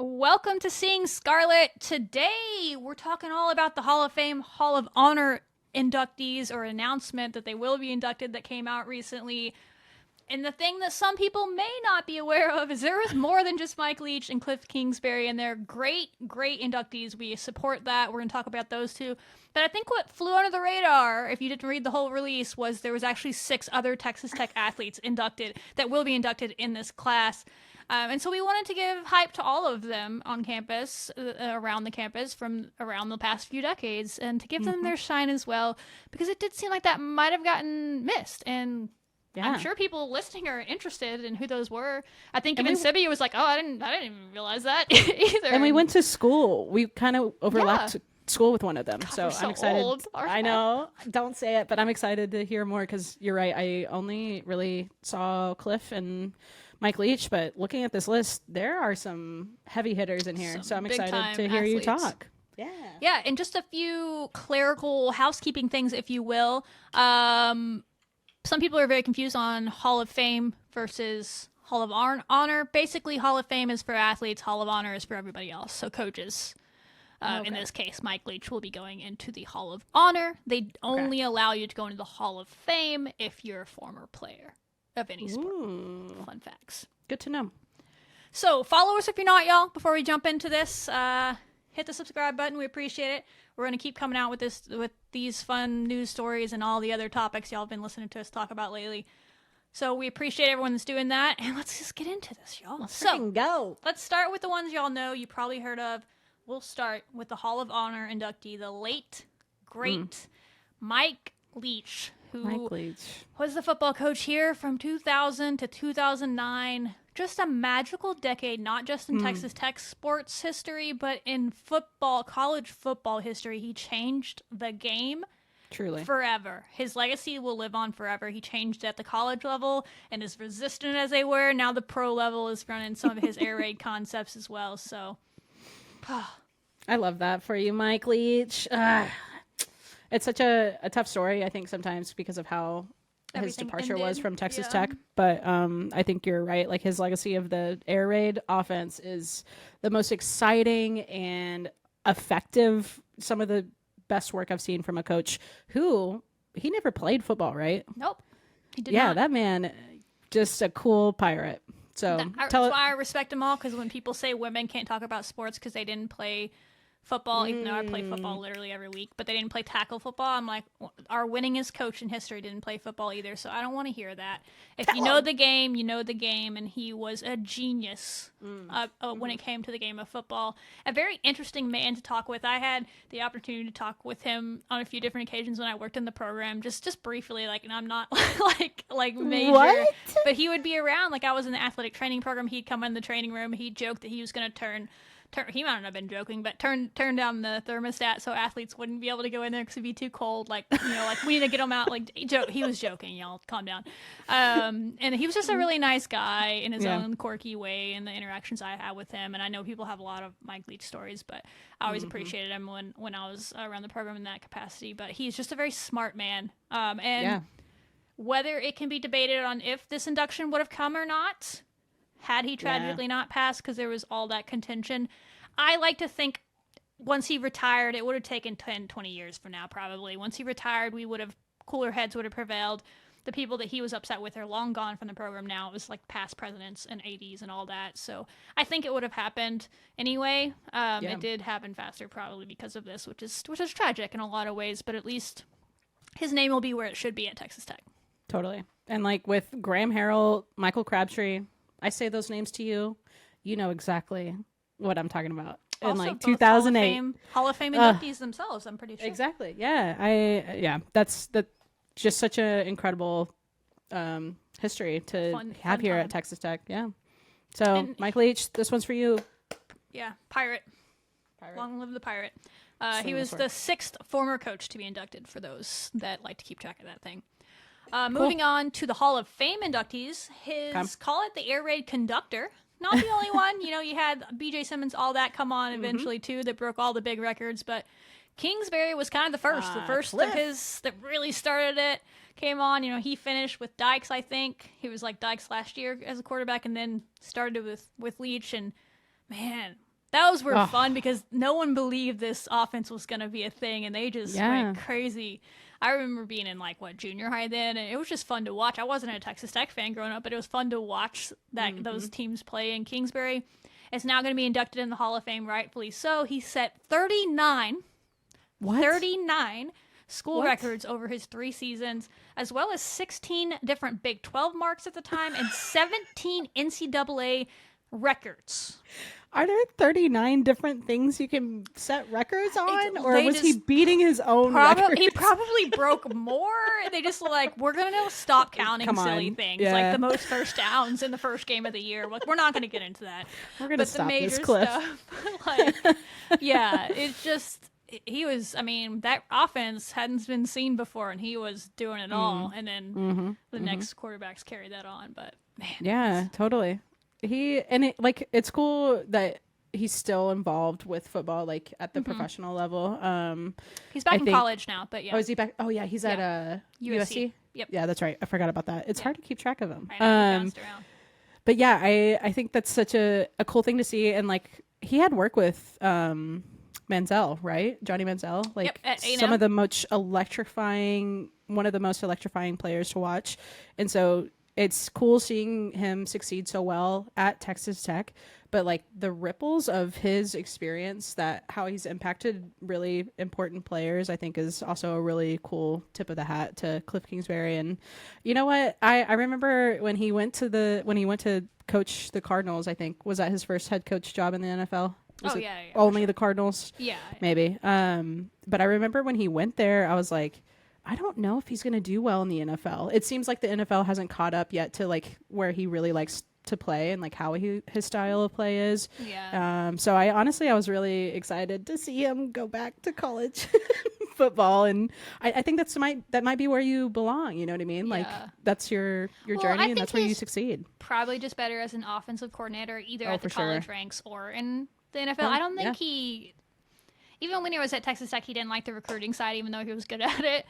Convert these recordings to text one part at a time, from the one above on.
Welcome to Seeing Scarlet. Today, we're talking all about the Hall of Fame, Hall of Honor inductees or announcement that they will be inducted that came out recently. And the thing that some people may not be aware of is there is more than just Mike Leach and Kliff Kingsbury, and they're great inductees. We support that. We're going to talk about those two. But I think what flew under the radar, if you didn't read the whole release, was there was actually 6 other Texas Tech athletes inducted that will be inducted in this class. And so we wanted to give hype to all of them on campus, around the campus from around the past few decades, and to give them their shine as well, because it did seem like that might have gotten missed. And yeah. I'm sure people listening are interested in who those were. I think even Sibby was like, "Oh, I didn't even realize that either." And we went to school. We kind of overlapped school with one of them. God, so I'm excited. Old. I know. Don't say it, but I'm excited to hear more because you're right. I only really saw Kliff and Mike Leach, but looking at this list, there are some heavy hitters in here. So I'm excited to hear you talk. Yeah, and just a few clerical housekeeping things, if you will. Some people are very confused on Hall of Fame versus Hall of Honor. Basically, Hall of Fame is for athletes. Hall of Honor is for everybody else. So coaches, in this case, Mike Leach will be going into the Hall of Honor. They only allow you to go into the Hall of Fame if you're a former player of any sport. Fun facts. Good to know. So follow us if you're not, y'all. Before we jump into this, hit the subscribe button. We appreciate it. We're going to keep coming out with these fun news stories and all the other topics y'all have been listening to us talk about lately. So we appreciate everyone that's doing that. And let's just get into this, y'all. Let's go. Let's start with the ones y'all know, you probably heard of. We'll start with the Hall of Honor inductee, the late, great Mike Leach, who was the football coach here from 2000 to 2009. Just a magical decade, not just in Texas Tech sports history, but in football, college football history. He changed the game forever. His legacy will live on forever. He changed at the college level, and as resistant as they were, now the pro level is running some of his air raid concepts as well. So, I love that for you, Mike Leach. It's such a tough story, I think, sometimes because of how his departure was from Texas Tech. But I think you're right. Like, his legacy of the air raid offense is the most exciting and effective. Some of the best work I've seen from a coach who he never played football, right? Nope. He did not. That man, just a cool pirate. So that's why I respect them all, because when people say women can't talk about sports because they didn't play football, even though I play football literally every week, but they didn't play tackle football. I'm like, our winningest coach in history didn't play football either, so I don't want to hear that. If you know the game, you know the game, and he was a genius when it came to the game of football. A very interesting man to talk with. I had the opportunity to talk with him on a few different occasions when I worked in the program, just briefly, like, and I'm not like major, but he would be around. Like, I was in the athletic training program. He'd come in the training room. He'd joke that he was going to he might not have been joking, but turn down the thermostat so athletes wouldn't be able to go in there because it'd be too cold. Like, like, we need to get them out. Like, he was joking, y'all. Calm down. And he was just a really nice guy in his own quirky way, and the interactions I had with him. And I know people have a lot of Mike Leach stories, but I always appreciated him when I was around the program in that capacity. But he's just a very smart man. Whether it can be debated on if this induction would have come or not, had he tragically not passed, because there was all that contention. I like to think once he retired, it would have taken 10, 20 years from now, probably. Once he retired, cooler heads would have prevailed. The people that he was upset with are long gone from the program now. It was like past presidents and ADs and all that. So I think it would have happened anyway. It did happen faster probably because of this, which is tragic in a lot of ways, but at least his name will be where it should be at Texas Tech. Totally. And like with Graham Harrell, Michael Crabtree, I say those names to you, you know exactly what I'm talking about. Also, in like 2008, Hall of Fame inductees themselves, I'm pretty sure. Exactly. Yeah. That's just such an incredible history to have here at Texas Tech. Yeah. So Mike Leach, this one's for you. Yeah. Pirate. Long live the pirate. He was the 6th former coach to be inducted, for those that like to keep track of that thing. Moving on to the Hall of Fame inductees, call it the air raid conductor. Not the only one. You had B.J. Simmons, all that come on eventually too, that broke all the big records. But Kingsbury was kind of the first Kliff. of his that really started it. Came on, he finished with Dykes, I think. He was like Dykes last year as a quarterback, and then started with Leach. And man, those were fun because no one believed this offense was going to be a thing, and they just went crazy. I remember being in junior high then, and it was just fun to watch. I wasn't a Texas Tech fan growing up, but it was fun to watch those teams play in Kingsbury. It's now going to be inducted in the Hall of Fame, rightfully so. He set 39 school records over his 3 seasons, as well as 16 different Big 12 marks at the time and 17 NCAA records. Are there 39 different things you can set records on? Or was he beating his own records? He probably broke more. They just we're going to stop counting silly things. Yeah. Like the most first downs in the first game of the year. We're not going to get into that. We're going to stop this, Kliff. Stuff, it's just... that offense hadn't been seen before, and he was doing it all. And then the next quarterbacks carried that on. But, man. Yeah, totally. It's cool that he's still involved with football, at the professional level. He's back in college now, but yeah. Oh, is he back? Oh, yeah, he's at USC. Yep. Yeah, that's right. I forgot about that. It's hard to keep track of him. I know, he bounced around. But yeah, I think that's such a cool thing to see, and he had work with Manziel, right? Johnny Manziel, some of the most electrifying players to watch, and so it's cool seeing him succeed so well at Texas Tech, but the ripples of his experience, how he's impacted really important players, I think is also a really cool tip of the hat to Kliff Kingsbury. And you know what? I remember when he went to coach the Cardinals, I think, was that his first head coach job in the NFL? Only the Cardinals? Yeah. Maybe. But I remember when he went there, I was like, I don't know if he's going to do well in the NFL. It seems like the NFL hasn't caught up yet to where he really likes to play and how his style of play is. Yeah. So I was really excited to see him go back to college football, and I think that might be where you belong. You know what I mean? Yeah. That's your journey, and that's where you succeed. Probably just better as an offensive coordinator, either at the college ranks or in the NFL. I don't think he. Even when he was at Texas Tech, he didn't like the recruiting side, even though he was good at it.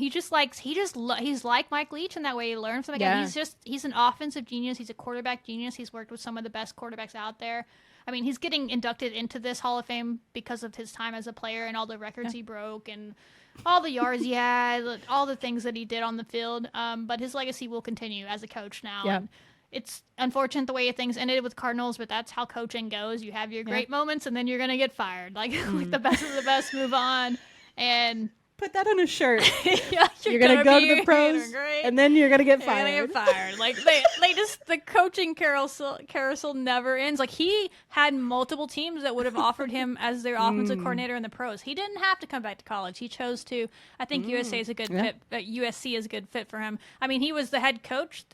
He's like Mike Leach in that way. He learns from the guy. He's an offensive genius. He's a quarterback genius. He's worked with some of the best quarterbacks out there. He's getting inducted into this Hall of Fame because of his time as a player and all the records he broke and all the yards he had, all the things that he did on the field. But his legacy will continue as a coach now. Yeah. And it's unfortunate the way things ended with Cardinals, but that's how coaching goes. You have your great moments, and then you're going to get fired. The best of the best move on. And put that on a shirt. you're going to go to the pros, and then you're going to get fired. You're going to get fired. They just, the coaching carousel never ends. He had multiple teams that would have offered him as their offensive coordinator in the pros. He didn't have to come back to college. He chose to. I think USA is a good fit. USC is a good fit for him. He was the head coach.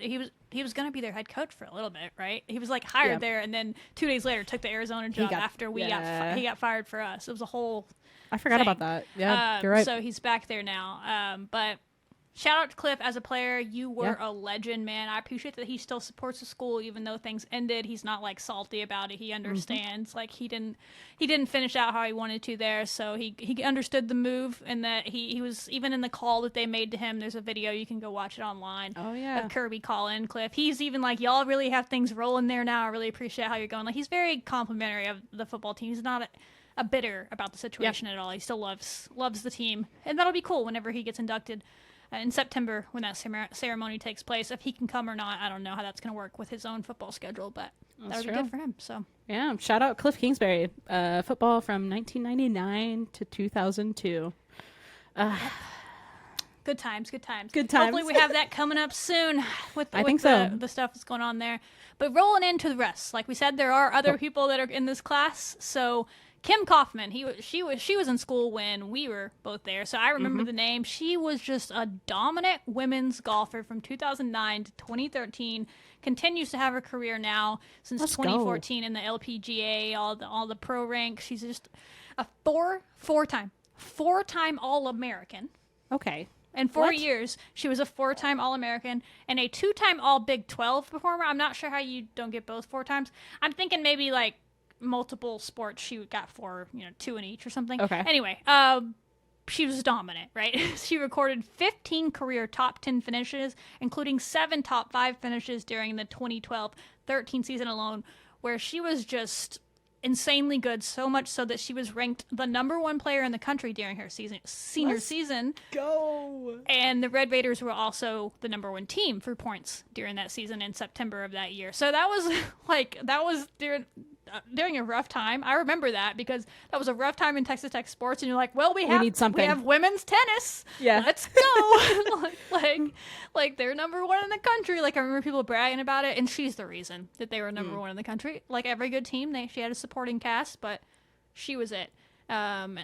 He was going to be their head coach for a little bit, right? He was hired there, and then 2 days later took the Arizona job after he got fired for us. It was a whole I forgot about that. Yeah, you're right. So he's back there now. But shout out to Kliff as a player. You were a legend, man. I appreciate that he still supports the school even though things ended. He's not salty about it. He understands. He didn't finish out how he wanted to there, so he understood the move, and that he was even in the call that they made to him. There's a video, you can go watch it online. Oh yeah. Of Kirby calling Kliff. He's even y'all really have things rolling there now. I really appreciate how you're going. He's very complimentary of the football team. He's not a bitter about the situation at all. He still loves the team, and that'll be cool whenever he gets inducted in September when that ceremony takes place. If he can come or not, I don't know how that's going to work with his own football schedule, but that would be good for him. So yeah, shout out Kliff Kingsbury, football from 1999 to 2002. Good times. Hopefully we have that coming up soon with the stuff that's going on there. But rolling into the rest, like we said, there are other people that are in this class. So Kim Kaufman, she was in school when we were both there, so I remember the name. She was just a dominant women's golfer from 2009 to 2013. Continues to have her career now since 2014 in the LPGA, all the pro ranks. She's just a four-time All-American. Okay. In 4 years, she was a 4-time All-American and a 2-time All-Big 12 performer. I'm not sure how you don't get both 4 times. I'm thinking maybe multiple sports she got 4, 2 in each or something. Okay. Anyway, she was dominant, right? She recorded 15 career top 10 finishes, including 7 top 5 finishes during the 2012-13 season alone, where she was just insanely good, so much so that she was ranked the #1 player in the country during her senior season. Go. And the Red Raiders were also the #1 team for points during that season in September of that year. So that was during a rough time. I remember that because that was a rough time in Texas Tech sports, and you're like, well, we need something. We have women's tennis. Yeah, let's go. like they're #1 in the country. Like I remember people bragging about it, and she's the reason that they were #1 in the country. Like every good team, she had a supporting cast, but she was it. And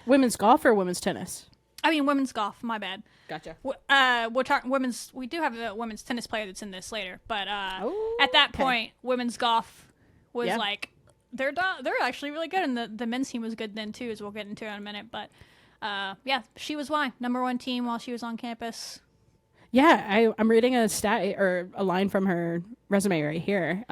women's golf or women's tennis? I mean, women's golf. My bad. Gotcha. We're talking women's. We do have a women's tennis player that's in this later, but at that point, women's golf was like they're actually really good, and the men's team was good then too, as we'll get into in a minute. But she was #1 team while she was on campus. Yeah, I'm reading a stat or a line from her resume right here.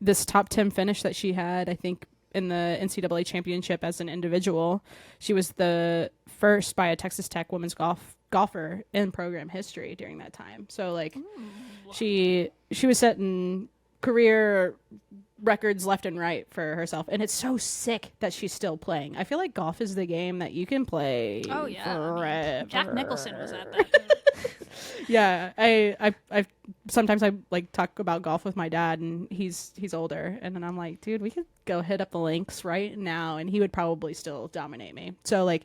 This top 10 finish that she had, I think, in the NCAA championship as an individual. She was the first by a Texas Tech women's golfer in program history during that time. So like, she was setting career records left and right for herself, and it's so sick that she's still playing. I feel like golf is the game that you can play forever. I mean, Jack Nicholson was at that. Yeah, I sometimes I like talk about golf with my dad, and he's older, and then I'm like, dude, we could go hit up the links right now, and he would probably still dominate me. So like,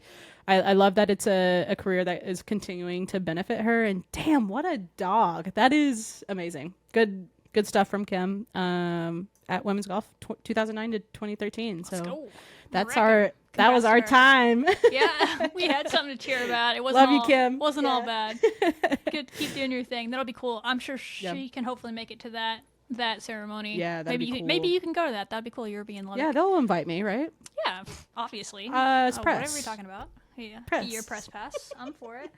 I love that it's a career that is continuing to benefit her, and damn, what a dog. That is amazing. Good stuff from Kim at women's golf 2009 to 2013. So that's that was our time. Yeah, we had something to cheer about. It wasn't Kim. Wasn't all bad. Good, keep doing your thing. That'll be cool. I'm sure she can hopefully make it to that ceremony. Yeah, that'd be cool. Maybe you can go to that. That'd be cool. You're being loved. Yeah, they'll invite me, right? Yeah, obviously. It's press. Whatever we're talking about. Yeah, press. Your press pass. I'm for it.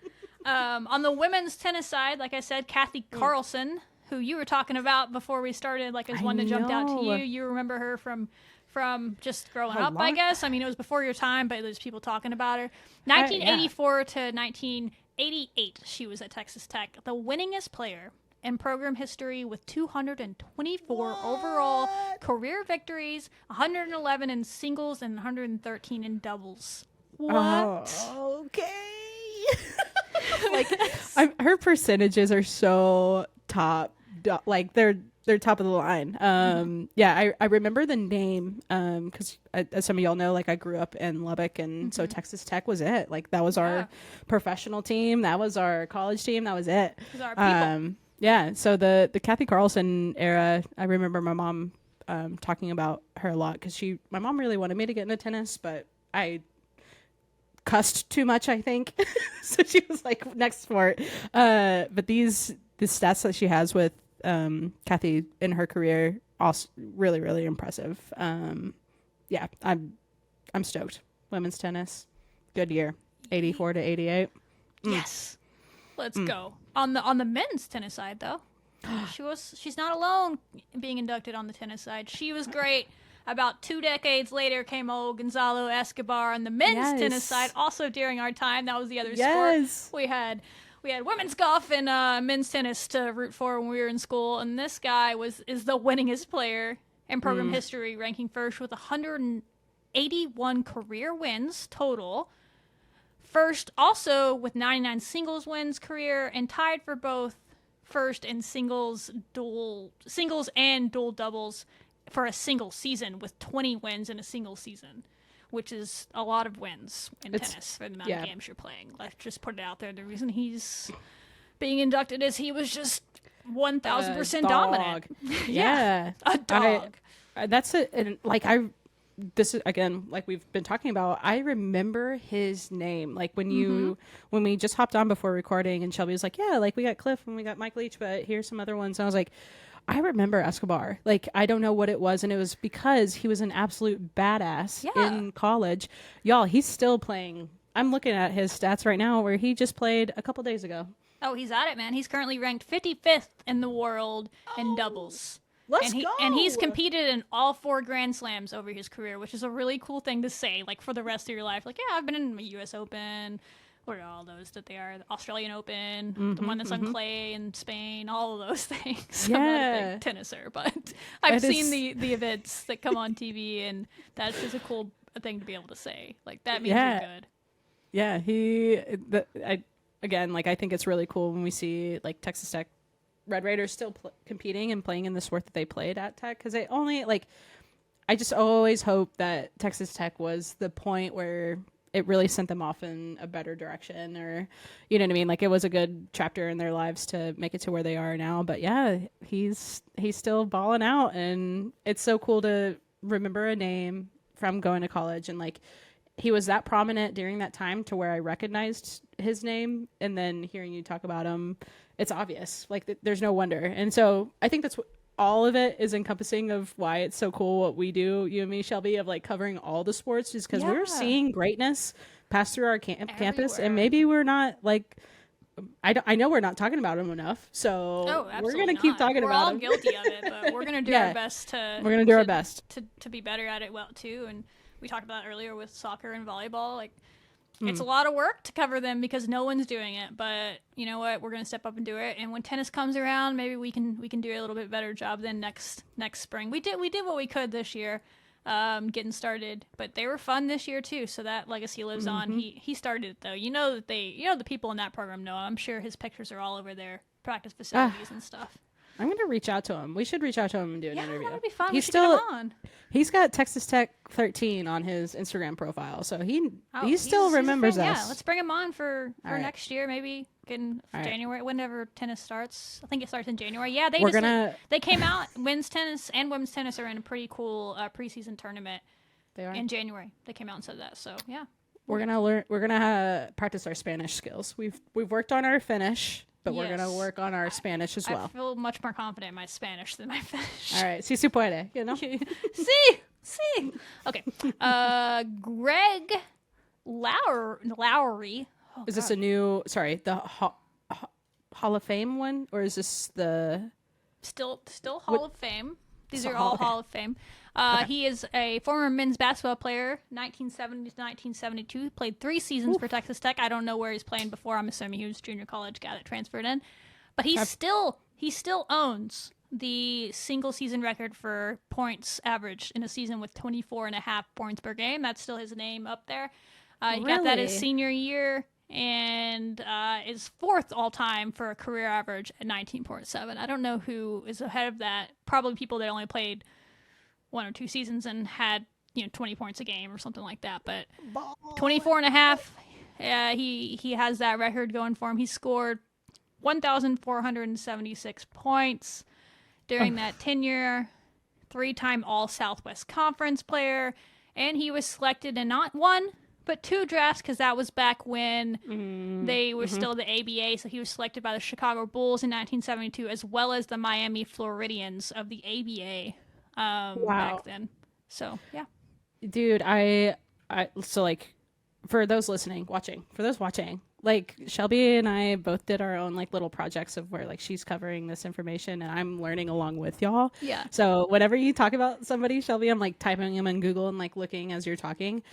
On the women's tennis side, like I said, Kathy Carlson, who you were talking about before we started, like as one that jumped out to you. You remember her from just growing up, I guess. I mean, it was before your time, but there's people talking about her. 1984 to 1988, she was at Texas Tech, the winningest player in program history with 224 overall career victories, 111 in singles, and 113 in doubles. What? Oh, okay. Her percentages are so top. Like they're top of the line. I remember the name because as some of y'all know, like I grew up in Lubbock, and so Texas Tech was it. Like that was our professional team, that was our college team, that was it. It was our people. So the Kathy Carlson era, I remember my mom talking about her a lot because my mom really wanted me to get into tennis, but I cussed too much, I think. So she was like, next sport. But the stats that she has with Kathy in her career, also really, really impressive. I'm stoked. Women's tennis, good year, 84 to 88. Yes, let's go. On the men's tennis side, though, she's not alone being inducted on the tennis side. She was great. About 2 decades later came old Gonzalo Escobar on the men's tennis side. Also during our time, that was the other sport. We had women's golf and men's tennis to root for when we were in school, and this guy is the winningest player in program history, ranking first with 181 career wins total. First also with 99 singles wins career, and tied for both first in singles and dual doubles for a single season with 20 wins in a single season, which is a lot of wins in tennis for the amount of games you're playing. Let's just put it out there. The reason he's being inducted is he was just 1,000% dominant. Yeah. A dog. That's it. And this is again, like we've been talking about, I remember his name. Like when we just hopped on before recording, and Shelby was like, yeah, like we got Kliff and we got Mike Leach, but here's some other ones. And I was like, I remember Escobar. Like, I don't know what it was, and it was because he was an absolute badass in college. Y'all, he's still playing. I'm looking at his stats right now where he just played a couple days ago. Oh, he's at it, man. He's currently ranked 55th in the world in doubles. Let's go. And he's competed in all 4 Grand Slams over his career, which is a really cool thing to say, like, for the rest of your life. Like, yeah, I've been in the U.S. Open, what are all those that they are? The Australian Open, the one that's on clay in Spain, all of those things. Yeah. I'm not a big tenniser, but I've seen the events that come on TV, and that's just a cool thing to be able to say. Like, that means you're good. Yeah, I think it's really cool when we see like Texas Tech Red Raiders still competing and playing in the sport that they played at Tech, because they only I just always hope that Texas Tech was the point where it really sent them off in a better direction, or you know what I mean? Like, it was a good chapter in their lives to make it to where they are now. But yeah, he's still balling out, and it's so cool to remember a name from going to college, and like, he was that prominent during that time to where I recognized his name, and then hearing you talk about him, it's obvious. Like, there's no wonder. And so I think that's what all of it is encompassing of why it's so cool what we do, you and me, Shelby, of like covering all the sports, just because we're seeing greatness pass through our campus, and maybe we're not like, I know we're not talking about them enough, so we're gonna keep talking about them. We're all guilty of it, but we're gonna do our best to be better at it too. And we talked about it earlier with soccer and volleyball. Like, it's a lot of work to cover them because no one's doing it. But you know what? We're gonna step up and do it. And when tennis comes around, maybe we can do a little bit better job than next spring. We did what we could this year, getting started. But they were fun this year too, so that legacy lives on. He started it though. You know that the people in that program know. I'm sure his pictures are all over their practice facilities and stuff. I'm going to reach out to him. We should reach out to him and do an interview. Yeah, that would be fun. He's still on. He's got Texas Tech 13 on his Instagram profile, so he still remembers us. Yeah, let's bring him on for next year, maybe in January, whenever tennis starts. I think it starts in January. Yeah, they came out. Men's tennis and women's tennis are in a pretty cool preseason tournament. They are in January. They came out and said that. So yeah, we're gonna learn. We're gonna practice our Spanish skills. We've worked on our Finnish. But we're going to work on our Spanish as well. I feel much more confident in my Spanish than my Finnish. All right. Si se puede, you know? Sí. Okay. Greg Lowery. Oh, is this a new, the Hall of Fame one? Or is this the... Still Hall of Fame. These are all Hall of Fame. He is a former men's basketball player, 1970 to 1972. Played 3 seasons for Texas Tech. I don't know where he's playing before. I'm assuming he was a junior college guy that transferred in. But he still owns the single season record for points averaged in a season with 24.5 points per game. That's still his name up there. He got that his senior year, and is 4th all time for a career average at 19.7. I don't know who is ahead of that. Probably people that only played 1 or 2 seasons and had 20 points a game or something like that. But 24.5, he has that record going for him. He scored 1,476 points during that tenure. 3-time All Southwest Conference player, and he was selected in not 1 but 2 drafts, because that was back when they were still the ABA. So he was selected by the Chicago Bulls in 1972, as well as the Miami Floridians of the ABA back then. So yeah, dude, so like, for those watching, like, Shelby and I both did our own like little projects of where like she's covering this information and I'm learning along with y'all. Yeah. So whenever you talk about somebody, Shelby, I'm like typing them in Google and like looking as you're talking.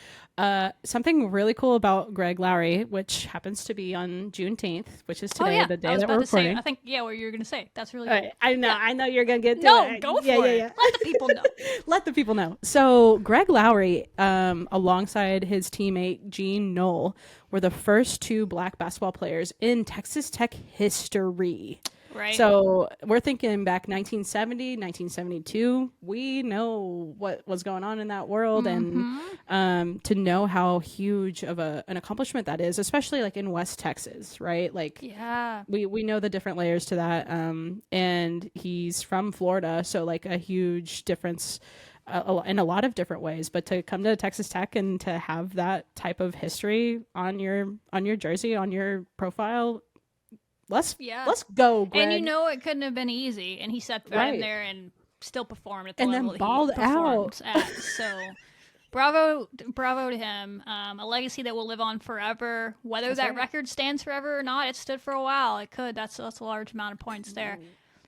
Something really cool about Greg Lowery, which happens to be on Juneteenth, which is today, the day that we're recording. I think what you were gonna say. That's really cool. I know you're gonna get to it. Go for it. Yeah. Let the people know. Let the people know. So Greg Lowery, alongside his teammate Gene Knoll, were the first 2 black basketball players in Texas Tech history. Right. So we're thinking back 1970, 1972. We know what was going on in that world, and to know how huge of an accomplishment that is, especially like in West Texas, right? Like, we know the different layers to that. And he's from Florida, so like a huge difference in a lot of different ways. But to come to Texas Tech and to have that type of history on your jersey, on your profile. Let's go, Greg. And it couldn't have been easy. And he sat in there and still performed at the level then balled he performed at. So bravo to him. A legacy that will live on forever. Whether that record stands forever or not, it stood for a while. It could. That's a large amount of points there.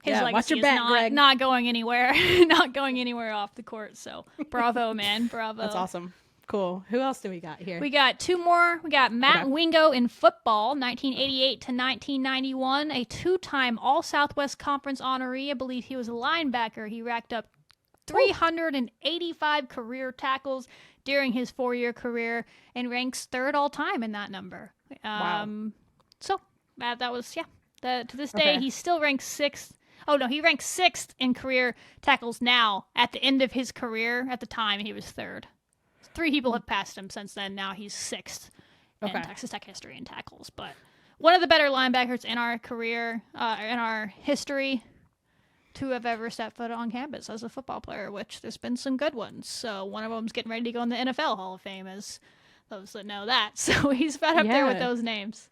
His legacy is not going anywhere. Not going anywhere off the court. So bravo, man. Bravo. That's awesome. Cool. Who else do we got here? We got two more. We got Matt Wingo in football, 1988 to 1991, a two-time All-Southwest Conference honoree. I believe he was a linebacker. He racked up 385 career tackles during his 4-year career and ranks third all-time in that number. Wow. So that was, to this day, he still ranks sixth. Oh, no, he ranks sixth in career tackles now. At the end of his career, at the time, he was third. 3 people have passed him since then. Now he's sixth in Texas Tech history in tackles. But one of the better linebackers in our career, in our history, to have ever set foot on campus as a football player, which there's been some good ones. So one of them's getting ready to go in the NFL Hall of Fame, as those that know that. So he's right up there with those names.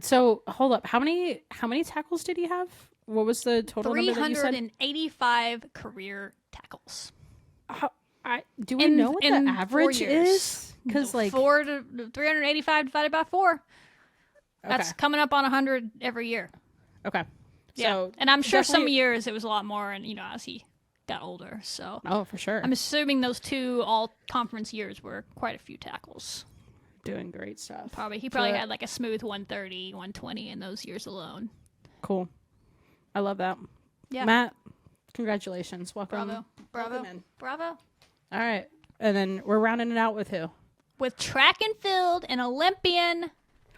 So hold up. How many tackles did he have? What was the total number that you said? 385 career tackles. Do we know what the average is? Because 385 divided by 4. That's coming up on 100 every year. Okay. Yeah. So and I'm sure some years it was a lot more, and as he got older. So for sure. I'm assuming those 2 all-conference years were quite a few tackles. Doing great stuff. He probably had like a smooth 130, 120 in those years alone. Cool. I love that. Yeah. Matt, congratulations. Welcome. Bravo. All right. And then we're rounding it out with who? With track and field, an Olympian,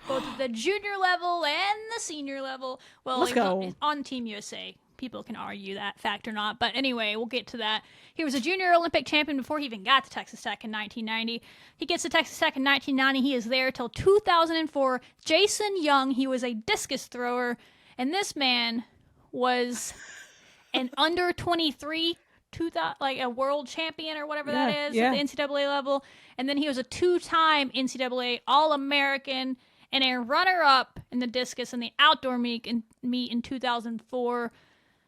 both at the junior level and the senior level. Well, let's go. On Team USA. People can argue that fact or not. But anyway, we'll get to that. He was a junior Olympic champion before he even got to Texas Tech in 1990. He gets to Texas Tech in 1990. He is there till 2004. Jason Young, he was a discus thrower. And this man was an under 23 like a world champion or whatever that is at the NCAA level. And then he was a 2-time NCAA All-American and a runner-up in the discus in the outdoor meet in 2004.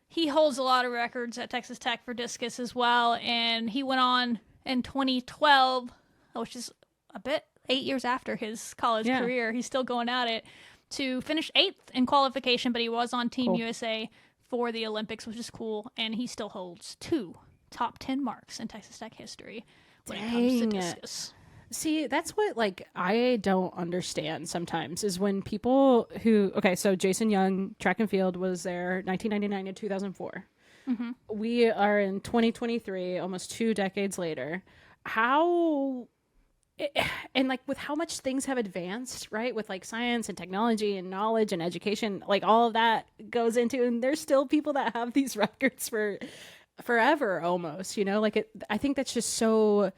He holds a lot of records at Texas Tech for discus as well. And he went on in 2012, which is 8 years after his college career. He's still going at it to finish 8th in qualification, but he was on Team USA for the Olympics, which is cool, and he still holds 2 top 10 marks in Texas Tech history when it comes to discus. See, that's what I don't understand sometimes is when people who so Jason Young, track and field, was there 1999 to 2004. Mm-hmm. We are in 2023, almost 2 decades later. How and with how much things have advanced, right, with science and technology and knowledge and education, all of that goes into, and there's still people that have these records for forever almost, I think that's just so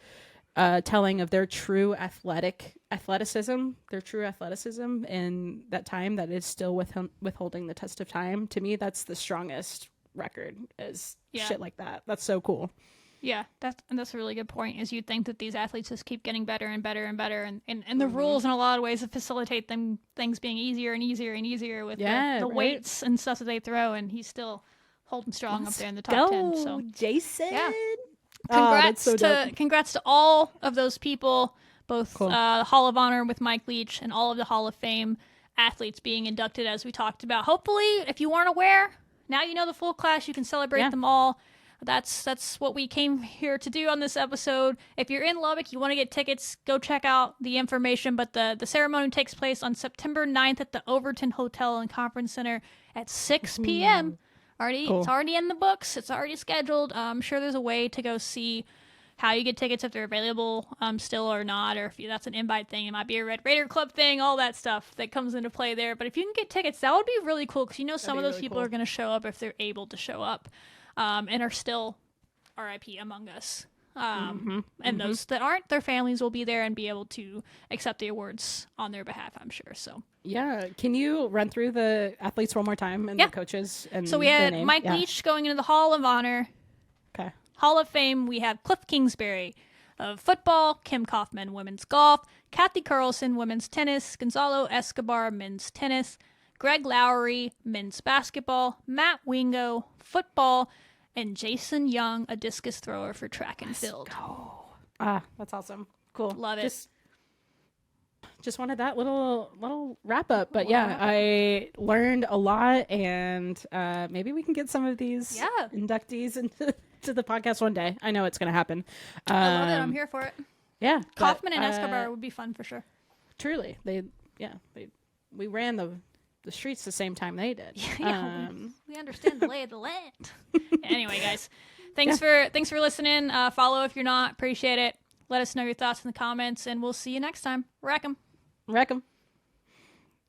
telling of their true athleticism in that time that is still withholding the test of time. To me, that's the strongest record, is shit like that. That's so cool. Yeah, that's a really good point. Is you'd think that these athletes just keep getting better and better and better, and the rules in a lot of ways facilitate things being easier and easier and easier with the weights and stuff that they throw, and he's still holding strong up there in the top 10. So Jason, congrats to all of those people, both Hall of Honor with Mike Leach and all of the Hall of Fame athletes being inducted, as we talked about. Hopefully, if you weren't aware, now you know the full class. You can celebrate them all. That's what we came here to do on this episode. If you're in Lubbock, you want to get tickets, go check out the information. But the ceremony takes place on September 9th at the Overton Hotel and Conference Center at 6 p.m. It's already in the books. It's already scheduled. I'm sure there's a way to go see how you get tickets, if they're available still or not, or if that's an invite thing. It might be a Red Raider Club thing, all that stuff that comes into play there. But if you can get tickets, that would be really cool, because some of those people are going to show up if they're able to show up. And are still RIP among us. And those that aren't, their families will be there and be able to accept the awards on their behalf, I'm sure. So can you run through the athletes one more time and the coaches? And so we had Mike Leach going into the Hall of Honor. Okay. Hall of Fame, we have Kliff Kingsbury of football, Kim Kaufman women's golf, Kathy Carlson women's tennis, Gonzalo Escobar men's tennis, Greg Lowery men's basketball, Matt Wingo football, and Jason Young, a discus thrower for track and field. That's awesome. Cool. Love it. Just wanted that little wrap up. But I learned a lot, and maybe we can get some of these inductees into the podcast one day. I know it's going to happen. I love it. I'm here for it. Yeah. Kaufman and Escobar would be fun for sure. Truly. We ran the streets the same time they did. We understand the lay of the land. Anyway, guys, thanks for listening. Follow if you're not. Appreciate it. Let us know your thoughts in the comments, and we'll see you next time. Wreck 'em.